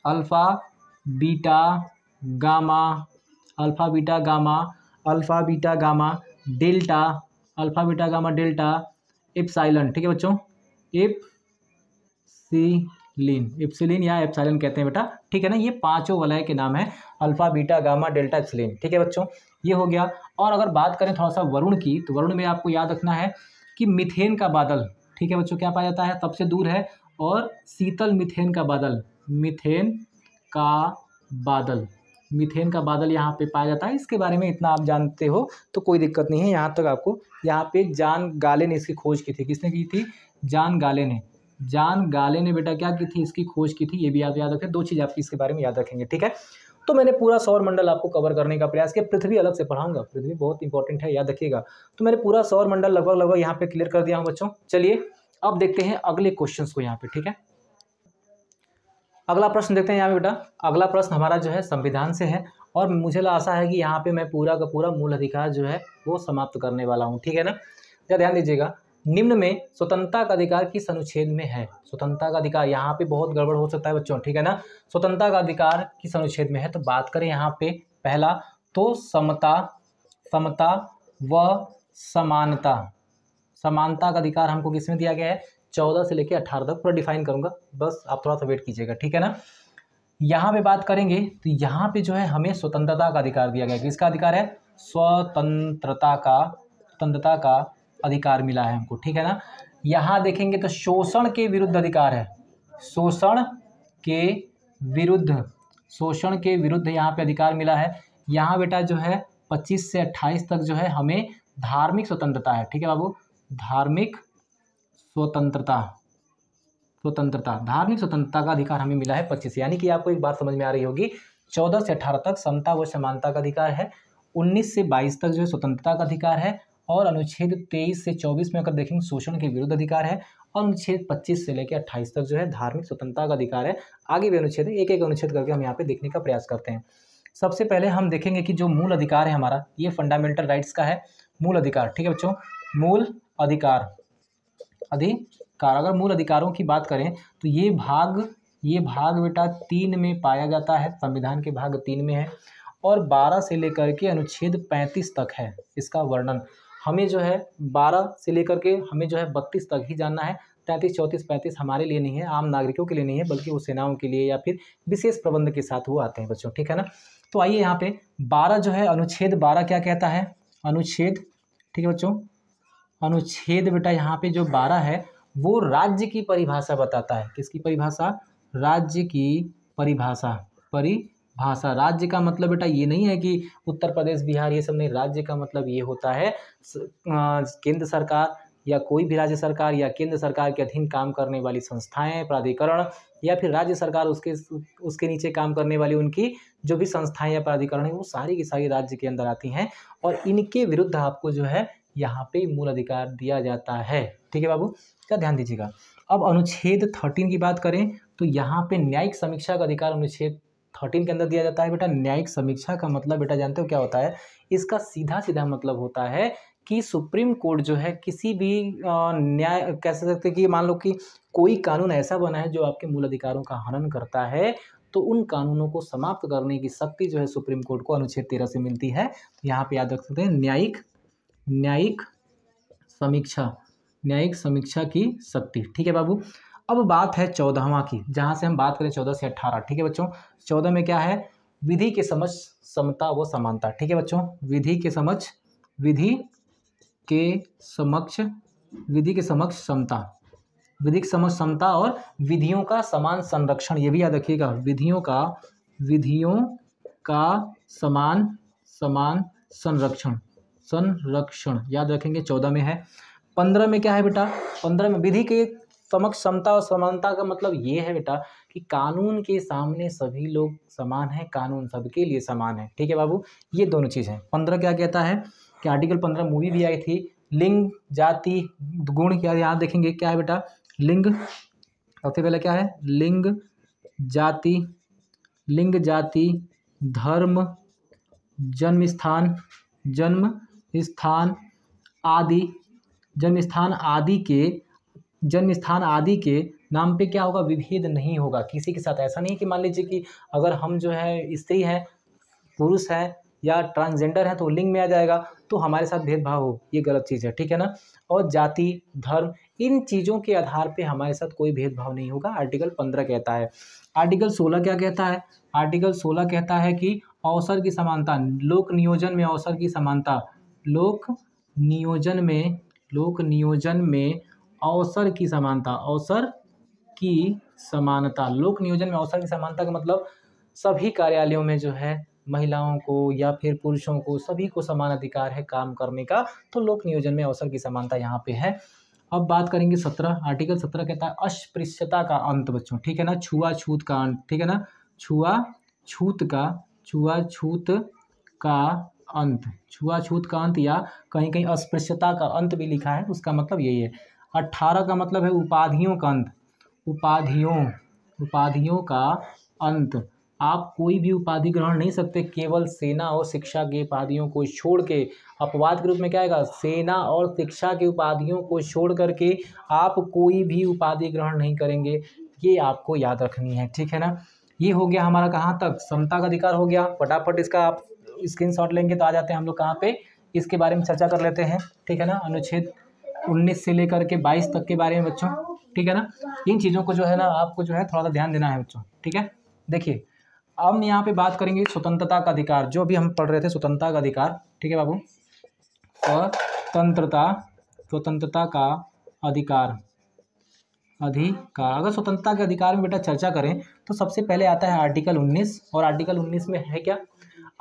alpha beta gamma, alpha beta gamma, alpha beta gamma delta, alpha beta gamma delta, epsilon. ठीक है बच्चों, एप्सिलॉन या एप्सिलॉन कहते हैं बेटा। ठीक है ना, ये पांचों वलय के नाम है, alpha beta gamma delta epsilon. ठीक है बच्चों, ये हो गया। और अगर बात करें थोड़ा सा वरुण की, तो वरुण में आपको याद रखना है कि मीथेन का बादल, ठीक है बच्चों, क्या पाया जाता है? सबसे दूर है। और शीतल मीथेन का बादल, मीथेन का बादल, मीथेन का बादल यहाँ पे पाया जाता है। इसके बारे में इतना आप जानते हो तो कोई दिक्कत नहीं है। यहाँ तक आपको, यहाँ पे जॉन गाले ने इसकी खोज की थी। किसने की थी? जॉन गाले ने। जॉन गाले ने बेटा क्या की थी? इसकी खोज की थी। ये भी आप याद रखें, 2 चीज़ आपकी इसके बारे में याद रखेंगे। ठीक है, तो मैंने पूरा सौर मंडल आपको कवर करने का प्रयास किया। पृथ्वी अलग से पढ़ाऊंगा, पृथ्वी बहुत इंपॉर्टेंट है, याद रखिएगा। तो मैंने पूरा सौर मंडल लगभग यहाँ पे क्लियर कर दिया हूँ बच्चों। चलिए अब देखते हैं अगले क्वेश्चन को यहाँ पे। ठीक है, अगला प्रश्न देखते हैं यहाँ पे बेटा। अगला प्रश्न हमारा जो है संविधान से है, और मुझे आशा है कि यहाँ पे मैं पूरा का पूरा मूल अधिकार जो है वो समाप्त करने वाला हूँ। ठीक है ना, जरा ध्यान दीजिएगा। निम्न में स्वतंत्रता का अधिकार किस अनुच्छेद में है? स्वतंत्रता का अधिकार, यहाँ पे बहुत गड़बड़ हो सकता है बच्चों। ठीक है ना, स्वतंत्रता का अधिकार किस अनुच्छेद में है? तो बात करें यहाँ पे पहला तो समता, समता व समानता। समानता का अधिकार हमको किसमें दिया गया है? 14 से लेकर 18 तक पूरा डिफाइन करूंगा, बस आप थोड़ा सा वेट कीजिएगा। ठीक है ना, यहाँ पे बात करेंगे तो यहाँ पे जो है हमें स्वतंत्रता का अधिकार दिया गया है। किसका अधिकार है? स्वतंत्रता का अधिकार मिला है हमको। ठीक है ना, यहाँ देखेंगे तो शोषण के विरुद्ध अधिकार है, शोषण के विरुद्ध यहाँ पे अधिकार मिला है। यहाँ बेटा जो है 25 से 28 तक जो है हमें धार्मिक स्वतंत्रता है। ठीक है बाबू, धार्मिक स्वतंत्रता, धार्मिक स्वतंत्रता का अधिकार हमें मिला है 25। यानी कि आपको एक बात समझ में आ रही होगी, 14 से 18 तक समता व समानता का अधिकार है, 19 से 22 तक जो है स्वतंत्रता का अधिकार है, और अनुच्छेद 23 से 24 में अगर देखेंगे शोषण के विरुद्ध अधिकार है, और अनुच्छेद 25 से लेकर 28 तक जो है धार्मिक स्वतंत्रता का अधिकार है। आगे भी अनुच्छेद, एक एक अनुच्छेद करके हम यहाँ पे देखने का प्रयास करते हैं। सबसे पहले हम देखेंगे कि जो मूल अधिकार है हमारा, ये फंडामेंटल राइट्स का है मूल अधिकार। ठीक है बच्चों, मूल अधिकार, अगर मूल अधिकारों की बात करें तो ये भाग बेटा 3 में पाया जाता है, संविधान के भाग 3 में है, और 12 से लेकर के अनुच्छेद 35 तक है इसका वर्णन। हमें जो है 12 से लेकर के हमें जो है 32 तक ही जानना है। 33, 34, 35 हमारे लिए नहीं है, आम नागरिकों के लिए नहीं है, बल्कि वो सेनाओं के लिए या फिर विशेष प्रबंध के साथ वो आते हैं बच्चों। ठीक है ना, तो आइए यहाँ पे 12 जो है, अनुच्छेद 12 क्या कहता है? अनुच्छेद, ठीक है बच्चों, अनुच्छेद बेटा यहाँ पे जो 12 है वो राज्य की परिभाषा बताता है। किसकी परिभाषा? राज्य की परिभाषा। राज्य का मतलब बेटा ये नहीं है कि उत्तर प्रदेश, बिहार, ये सब नहीं। राज्य का मतलब ये होता है केंद्र सरकार या कोई भी राज्य सरकार या केंद्र सरकार के अधीन काम करने वाली संस्थाएं, प्राधिकरण, या फिर राज्य सरकार उसके नीचे काम करने वाली उनकी जो भी संस्थाएं या प्राधिकरण है, वो सारी की सारी राज्य के अंदर आती हैं, और इनके विरुद्ध आपको जो है यहाँ पे मूल अधिकार दिया जाता है। ठीक है बाबू, क्या ध्यान दीजिएगा। अब अनुच्छेद 13 की बात करें तो यहाँ पे न्यायिक समीक्षा का अधिकार अनुच्छेद 13 के अंदर दिया जाता है। बेटा न्यायिक समीक्षा का मतलब बेटा जानते हो क्या होता है? इसका सीधा सीधा मतलब होता है कि सुप्रीम कोर्ट जो है किसी भी न्याय, कह सकते हैं कि मान लो कि कोई कानून ऐसा बना है जो आपके मूल अधिकारों का हनन करता है, तो उन कानूनों को समाप्त करने की शक्ति जो है सुप्रीम कोर्ट को अनुच्छेद 13 से मिलती है। यहाँ पे याद रख सकते हैं न्यायिक समीक्षा की शक्ति। ठीक है बाबू, अब बात है 14वां की, जहां से हम बात करें 14 से 18। ठीक है बच्चों, 14 में क्या है? विधि के समक्ष समता व समानता। ठीक है बच्चों, विधि के समक्ष समता और विधियों का समान संरक्षण। ये भी याद रखिएगा, विधियों का समान संरक्षण याद रखेंगे, 14 में है। 15 में क्या है बेटा? 15 में विधि के समक्ष समता और समानता का मतलब ये है बेटा कि कानून के सामने सभी लोग समान हैं, कानून सबके लिए समान है। ठीक है बाबू, ये दोनों चीज़ हैं। 15 क्या कहता है कि आर्टिकल 15 मूवी भी आई थी, लिंग जाति गुण, क्या यहाँ देखेंगे क्या है बेटा? लिंग, सबसे पहले क्या है? लिंग जाति धर्म जन्म स्थान आदि के जन्म स्थान आदि के नाम पे क्या होगा, विभेद नहीं होगा किसी के साथ। ऐसा नहीं कि मान लीजिए कि अगर हम जो है स्त्री हैं, पुरुष है या ट्रांसजेंडर है तो लिंग में आ जाएगा तो हमारे साथ भेदभाव हो, ये गलत चीज़ है, ठीक है ना। और जाति, धर्म, इन चीज़ों के आधार पे हमारे साथ कोई भेदभाव नहीं होगा, आर्टिकल 15 कहता है। आर्टिकल 16 क्या कहता है? आर्टिकल 16 कहता है कि अवसर की समानता, लोक नियोजन में अवसर की समानता, लोक नियोजन में अवसर की समानता, अवसर की समानता। लोक नियोजन में अवसर की समानता का मतलब सभी कार्यालयों में जो है महिलाओं को या फिर पुरुषों को, सभी को समान अधिकार है काम करने का, तो लोक नियोजन में अवसर की समानता यहाँ पे है। अब बात करेंगे 17, आर्टिकल 17 कहता है अस्पृश्यता का अंत बच्चों, ठीक है ना, छुआछूत का अंत, ठीक है ना, छुआछूत का अंत या कहीं कहीं अस्पृश्यता का अंत भी लिखा है, उसका मतलब यही है। 18 का मतलब है उपाधियों का अंत, उपाधियों का अंत। आप कोई भी उपाधि ग्रहण नहीं सकते केवल सेना और शिक्षा की उपाधियों को छोड़ के। अपवाद के रूप में क्या आएगा, सेना और शिक्षा की उपाधियों को छोड़ करके आप कोई भी उपाधि ग्रहण नहीं करेंगे, ये आपको याद रखनी है, ठीक है ना। ये हो गया हमारा कहाँ तक, समता का अधिकार हो गया। फटाफट इसका आप स्क्रीनशॉट लेंगे तो आ जाते हैं हम लोग कहाँ पे, इसके बारे में चर्चा कर लेते हैं, ठीक है ना। अनुच्छेद 19 से लेकर के 22 तक के बारे में बच्चों, ठीक है ना। इन चीज़ों को जो है ना आपको जो है थोड़ा सा ध्यान देना है बच्चों, ठीक है। देखिए अब यहाँ पे बात करेंगे स्वतंत्रता का अधिकार, जो भी हम पढ़ रहे थे स्वतंत्रता का अधिकार, ठीक है बाबू। स्वतंत्रता का अधिकार, अगर स्वतंत्रता के अधिकार में बेटा चर्चा करें तो सबसे पहले आता है आर्टिकल 19। और आर्टिकल 19 में है क्या,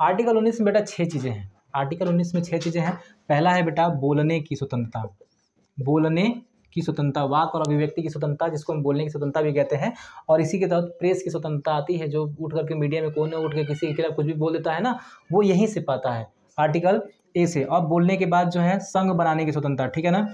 आर्टिकल 19 में बेटा 6 चीज़ें हैं। आर्टिकल 19 में 6 चीज़ें हैं। पहला है बेटा बोलने की स्वतंत्रता, वाक और अभिव्यक्ति की स्वतंत्रता, जिसको हम बोलने की स्वतंत्रता भी कहते हैं। और इसी के तहत प्रेस की स्वतंत्रता आती है, जो उठ करके मीडिया में कोने उठ के किसी के खिलाफ कुछ भी बोल देता है ना, वो यहीं से पाता है, आर्टिकल ए से। और बोलने के बाद जो है संघ बनाने की स्वतंत्रता, ठीक है ना,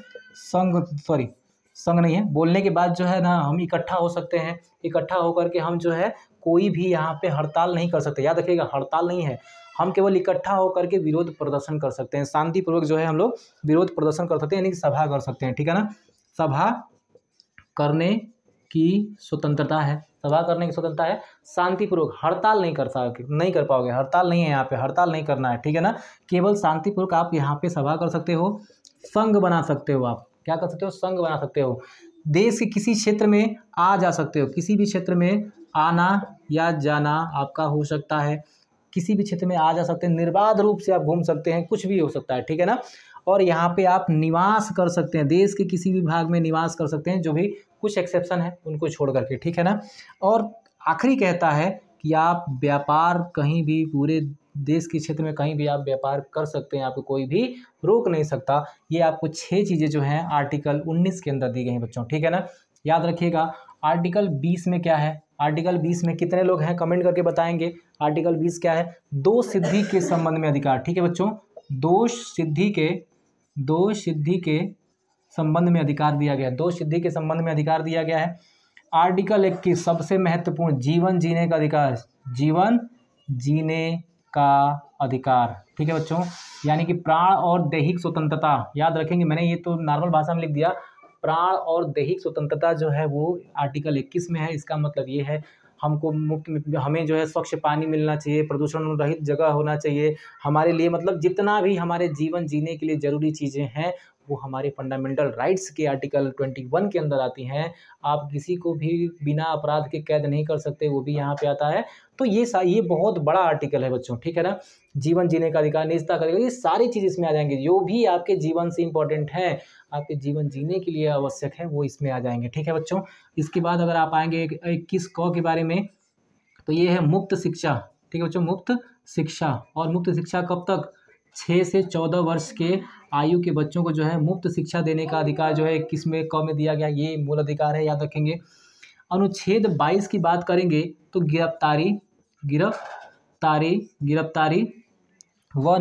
संघ नहीं है, बोलने के बाद जो है ना हम इकट्ठा हो सकते हैं, इकट्ठा होकर के हम जो है कोई भी यहाँ पे हड़ताल नहीं कर सकते, याद रखिएगा हड़ताल नहीं है, हम केवल इकट्ठा होकर के विरोध प्रदर्शन कर सकते हैं, शांतिपूर्वक जो है हम लोग विरोध प्रदर्शन कर सकते हैं, यानी कि सभा कर सकते हैं, ठीक है ना। सभा करने की स्वतंत्रता है, सभा करने की स्वतंत्रता है, शांतिपूर्वक, हड़ताल नहीं कर पाओगे, हड़ताल नहीं है यहाँ पे, हड़ताल नहीं करना है, ठीक है ना। केवल शांतिपूर्वक आप यहाँ पे सभा कर सकते हो, संघ बना सकते हो, आप क्या कर सकते हो, संघ बना सकते हो, देश के किसी क्षेत्र में आ जा सकते हो, किसी भी क्षेत्र में आना या जाना आपका हो सकता है, किसी भी क्षेत्र में आ जा सकते हैं, निर्बाध रूप से आप घूम सकते हैं, कुछ भी हो सकता है, ठीक है ना। और यहाँ पे आप निवास कर सकते हैं, देश के किसी भी भाग में निवास कर सकते हैं, जो भी कुछ एक्सेप्शन है उनको छोड़ करके, ठीक है ना। और आखिरी कहता है कि आप व्यापार कहीं भी पूरे देश के क्षेत्र में कहीं भी आप व्यापार कर सकते हैं, आपको कोई भी रोक नहीं सकता। ये आपको 6 चीज़ें जो हैं आर्टिकल 19 के अंदर दी गई हैं बच्चों, ठीक है ना। याद रखिएगा आर्टिकल 20 में क्या है, आर्टिकल 20 में कितने लोग हैं कमेंट करके बताएंगे। आर्टिकल 20 क्या है, दो सिद्धि के संबंध में अधिकार, ठीक है बच्चों, दो सिद्धि के संबंध में अधिकार दिया गया है, दो सिद्धि के संबंध में अधिकार दिया गया है। आर्टिकल 21 सबसे महत्वपूर्ण, जीवन जीने का अधिकार, जीवन जीने का अधिकार, ठीक है बच्चों, यानी कि प्राण और दैहिक स्वतंत्रता। याद रखेंगे, मैंने ये तो नॉर्मल भाषा में लिख दिया, प्राण और दैहिक स्वतंत्रता जो है वो आर्टिकल 21 में है। इसका मतलब ये है हमको मुफ्त, हमें जो है स्वच्छ पानी मिलना चाहिए, प्रदूषण रहित जगह होना चाहिए हमारे लिए, मतलब जितना भी हमारे जीवन जीने के लिए ज़रूरी चीज़ें हैं वो हमारे फंडामेंटल राइट्स के आर्टिकल 21 के अंदर आती हैं। आप किसी को भी बिना अपराध के कैद नहीं कर सकते, वो भी यहाँ पे आता है। तो ये बहुत बड़ा आर्टिकल है बच्चों, ठीक है ना। जीवन जीने का अधिकार, निजता का अधिकार, ये सारी चीज़ इसमें आ जाएंगे, जो भी आपके जीवन से इंपॉर्टेंट है, आपके जीवन जीने के लिए आवश्यक है, वो इसमें आ जाएंगे, ठीक है बच्चों। इसके बाद अगर आप आएंगे 21 क के बारे में, तो ये है मुफ्त शिक्षा, ठीक है बच्चों, मुफ्त शिक्षा। और मुफ्त शिक्षा कब तक, 6 से 14 वर्ष के आयु के बच्चों को जो है मुफ्त शिक्षा देने का अधिकार जो है 21 में क में दिया गया, ये मूल अधिकार है, याद रखेंगे। अनुच्छेद 22 की बात करेंगे तो गिरफ्तारी व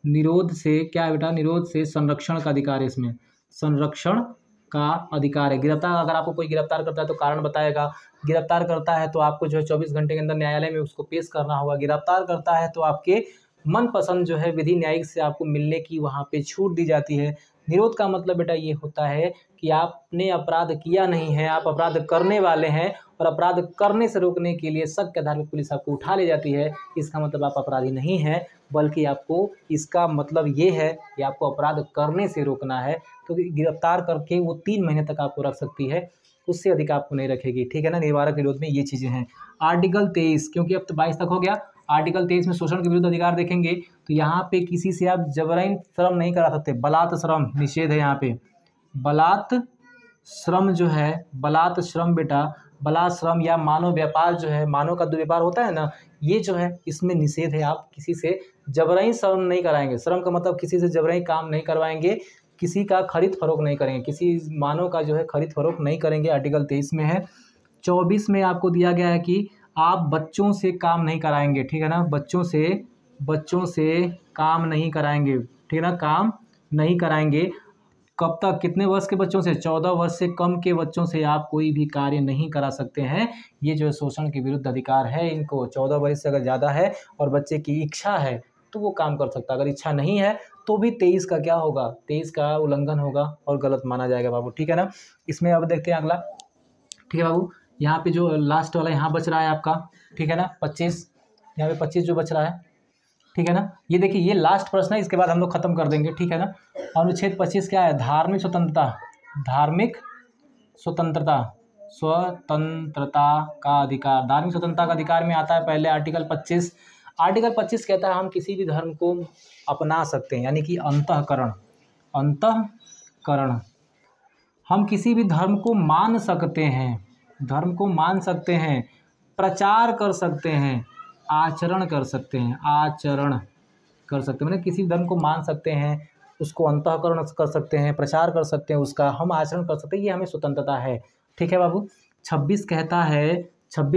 निरोध से क्या है बेटा, निरोध से संरक्षण का अधिकार है, इसमें संरक्षण का अधिकार है। गिरफ्तार, अगर आपको कोई गिरफ्तार करता है तो कारण बताएगा, गिरफ्तार करता है तो आपको जो है 24 घंटे के अंदर न्यायालय में उसको पेश करना होगा, गिरफ्तार करता है तो आपके मनपसंद जो है विधि न्यायिक से आपको मिलने की वहाँ पे छूट दी जाती है। निरोध का मतलब बेटा ये होता है कि आपने अपराध किया नहीं है, आप अपराध करने वाले हैं और अपराध करने से रोकने के लिए शक के आधार पर पुलिस आपको उठा ले जाती है। इसका मतलब आप अपराधी नहीं हैं, बल्कि आपको इसका मतलब ये है कि आपको अपराध करने से रोकना है। तो गिरफ्तार करके वो 3 महीने तक आपको रख सकती है, उससे अधिक आपको नहीं रखेगी, ठीक है ना। निवारक निरोध में ये चीज़ें हैं। आर्टिकल 23, क्योंकि अब तो 22 तक हो गया। आर्टिकल 23 में शोषण के विरुद्ध अधिकार देखेंगे तो यहाँ पे किसी से आप जबरन श्रम नहीं करा सकते। बलात् श्रम निषेध है यहाँ पे। बलात् श्रम जो है, बलात् श्रम बेटा, बलात् श्रम या मानव व्यापार जो है, मानव का दुर्व्यापार होता है ना, ये जो है इसमें निषेध है। आप किसी से जबरन श्रम नहीं कराएंगे। श्रम का मतलब किसी से जबरन काम नहीं करवाएंगे, किसी का खरीद फरोख्त नहीं करेंगे, किसी मानव का जो है खरीद फरोख्त नहीं करेंगे। आर्टिकल 23 में है। 24 में आपको दिया गया है कि आप बच्चों से काम नहीं कराएंगे, ठीक है ना। बच्चों से काम नहीं कराएंगे, ठीक है ना, काम नहीं कराएंगे। कब तक, कितने वर्ष के बच्चों से? 14 वर्ष से कम के बच्चों से आप कोई भी कार्य नहीं करा सकते हैं। ये जो है शोषण के विरुद्ध अधिकार है इनको। 14 वर्ष से अगर ज़्यादा है और बच्चे की इच्छा है तो वो काम कर सकता है, अगर इच्छा नहीं है तो भी 23 का क्या होगा, 23 का उल्लंघन होगा और गलत माना जाएगा बाबू, ठीक है ना। इसमें अब देखते हैं अगला, ठीक है बाबू। यहाँ पे जो लास्ट वाला यहाँ बच रहा है आपका, ठीक है ना, 25, यहाँ पे 25 जो बच रहा है, ठीक है ना। ये देखिए, ये लास्ट प्रश्न है, इसके बाद हम लोग खत्म कर देंगे, ठीक है ना। अनुच्छेद 25 क्या है? धार्मिक स्वतंत्रता, धार्मिक स्वतंत्रता, स्वतंत्रता का अधिकार। धार्मिक स्वतंत्रता का अधिकार में आता है पहले आर्टिकल 25। आर्टिकल 25 कहता है हम किसी भी धर्म को अपना सकते हैं, यानी कि अंतःकरण, अंतःकरण। हम किसी भी धर्म को मान सकते हैं, धर्म को मान सकते हैं, प्रचार कर सकते हैं, आचरण कर सकते हैं, आचरण कर सकते हैं, मतलब किसी भी धर्म को मान सकते हैं, उसको अंतःकरण कर सकते हैं, प्रचार कर सकते हैं, उसका हम आचरण कर सकते हैं, ये हमें स्वतंत्रता है, ठीक है बाबू। 26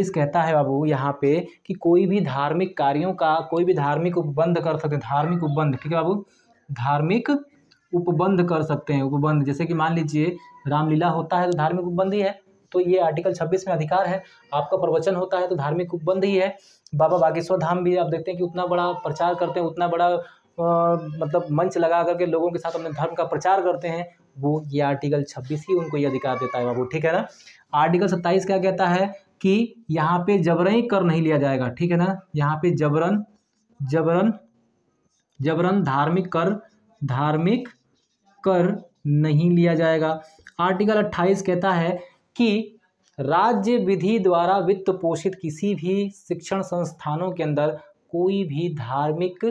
कहता है बाबू यहाँ पे कि कोई भी धार्मिक कार्यों का, कोई भी धार्मिक उपबंध कर सकते हैं, धार्मिक उपबंध, ठीक है बाबू, धार्मिक उपबंध कर सकते हैं। उपबंध जैसे कि मान लीजिए रामलीला होता है तो धार्मिक उपबंध ही है, तो ये आर्टिकल 26 में अधिकार है। आपका प्रवचन होता है तो धार्मिक उपबंध ही है। बाबा बागेश्वर धाम भी आप देखते हैं कि उतना बड़ा प्रचार करते हैं, उतना बड़ा मतलब मंच लगा करके लोगों के साथ अपने धर्म का प्रचार करते हैं, वो ये आर्टिकल 26 ही उनको ये अधिकार देता है बाबू, ठीक है ना। आर्टिकल 27 क्या कहता है कि यहाँ पे जबरन कर नहीं लिया जाएगा, ठीक है ना। यहाँ पे जबरन धार्मिक कर नहीं लिया जाएगा। आर्टिकल 28 कहता है कि राज्य विधि द्वारा वित्त पोषित किसी भी शिक्षण संस्थानों के अंदर कोई भी धार्मिक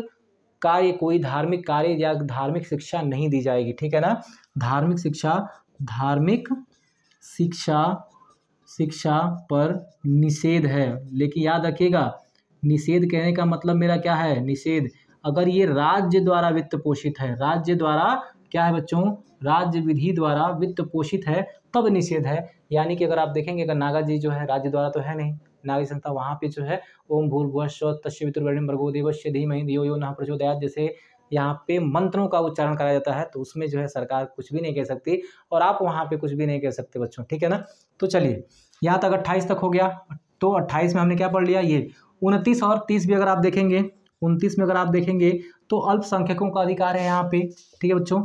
कार्य या धार्मिक शिक्षा नहीं दी जाएगी, ठीक है ना। धार्मिक शिक्षा पर निषेध है। लेकिन याद रखिएगा, निषेध कहने का मतलब मेरा क्या है? निषेध। अगर ये राज्य द्वारा वित्त पोषित है, राज्य द्वारा क्या है बच्चों? राज्य विधि द्वारा वित्त पोषित है तब निषेध है। यानी कि अगर आप देखेंगे, अगर नागा जी जो है राज्य द्वारा तो है नहीं, नागा संस्था, वहाँ पे जो है ओम भूर्भुवः स्वः तस्य वितुर्वरेण्यं भर्गो देवस्य धीमहि धियो यो नः प्रचोदयात्, जैसे यहाँ पे मंत्रों का उच्चारण कराया जाता है, तो उसमें जो है सरकार कुछ भी नहीं कह सकती और आप वहाँ पे कुछ भी नहीं कह सकते बच्चों, ठीक है ना। तो चलिए, यहाँ तक 28 तक हो गया। तो 28 में हमने क्या पढ़ लिया? ये 29 और 30 भी अगर आप देखेंगे, 29 में अगर आप देखेंगे तो अल्पसंख्यकों का अधिकार है यहाँ पे, ठीक है बच्चों।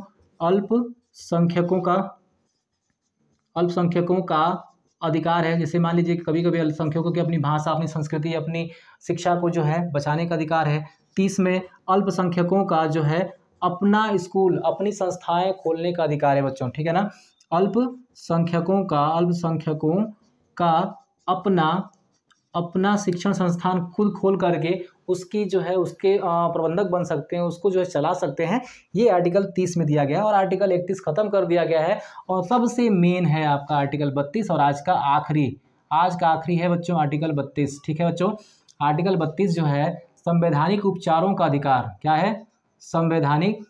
अल्पसंख्यकों का अधिकार है। जैसे मान लीजिए कभी कभी अल्पसंख्यकों की अपनी भाषा, अपनी संस्कृति, अपनी शिक्षा को जो है बचाने का अधिकार है। 30 में अल्पसंख्यकों का जो है अपना स्कूल, अपनी संस्थाएं खोलने का अधिकार है बच्चों, ठीक है ना। अल्पसंख्यकों का अपना शिक्षण संस्थान खुद खोल करके उसकी जो है उसके प्रबंधक बन सकते हैं, उसको जो है चला सकते हैं। ये आर्टिकल 30 में दिया गया है और आर्टिकल 31 खत्म कर दिया गया है। और सबसे मेन है आपका आर्टिकल 32 और आज का आखिरी है बच्चों आर्टिकल 32, ठीक है बच्चों। आर्टिकल 32 जो है संवैधानिक उपचारों का अधिकार। क्या है? संवैधानिक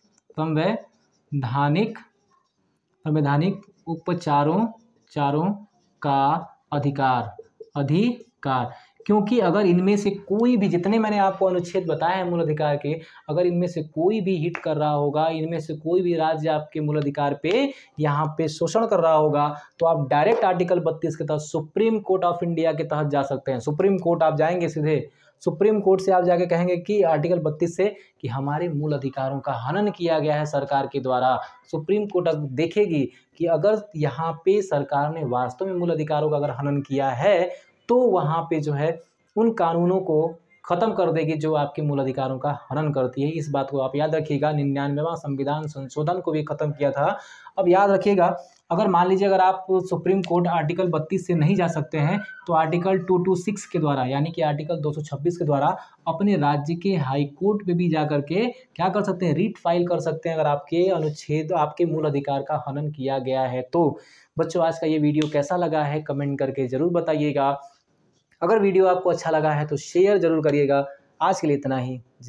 उपचारों का अधिकार। क्योंकि अगर इनमें से कोई भी, जितने मैंने आपको अनुच्छेद बताए हैं मूल अधिकार के, अगर इनमें से कोई भी हिट कर रहा होगा, इनमें से कोई भी राज्य आपके मूल अधिकार पे यहाँ पे शोषण कर रहा होगा, तो आप डायरेक्ट आर्टिकल 32 के तहत सुप्रीम कोर्ट ऑफ इंडिया के तहत जा सकते हैं। सुप्रीम कोर्ट आप जाएंगे, सीधे सुप्रीम कोर्ट से आप जाके कहेंगे कि आर्टिकल 32 से कि हमारे मूल अधिकारों का हनन किया गया है सरकार के द्वारा। सुप्रीम कोर्ट अब देखेगी कि अगर यहाँ पे सरकार ने वास्तव में मूल अधिकारों का अगर हनन किया है तो वहाँ पे जो है उन कानूनों को खत्म कर देगी जो आपके मूल अधिकारों का हनन करती है। इस बात को आप याद रखिएगा। 99वां संविधान संशोधन को भी खत्म किया था। अब याद रखिएगा, अगर मान लीजिए अगर आप सुप्रीम कोर्ट आर्टिकल 32 से नहीं जा सकते हैं तो आर्टिकल 226 के द्वारा, यानी कि आर्टिकल 226 के द्वारा अपने राज्य के हाई कोर्ट पे भी जा करके क्या कर सकते हैं, रीट फाइल कर सकते हैं अगर आपके अनुच्छेद, आपके मूल अधिकार का हनन किया गया है तो। बच्चों, आज का ये वीडियो कैसा लगा है कमेंट करके ज़रूर बताइएगा। अगर वीडियो आपको अच्छा लगा है तो शेयर ज़रूर करिएगा। आज के लिए इतना ही।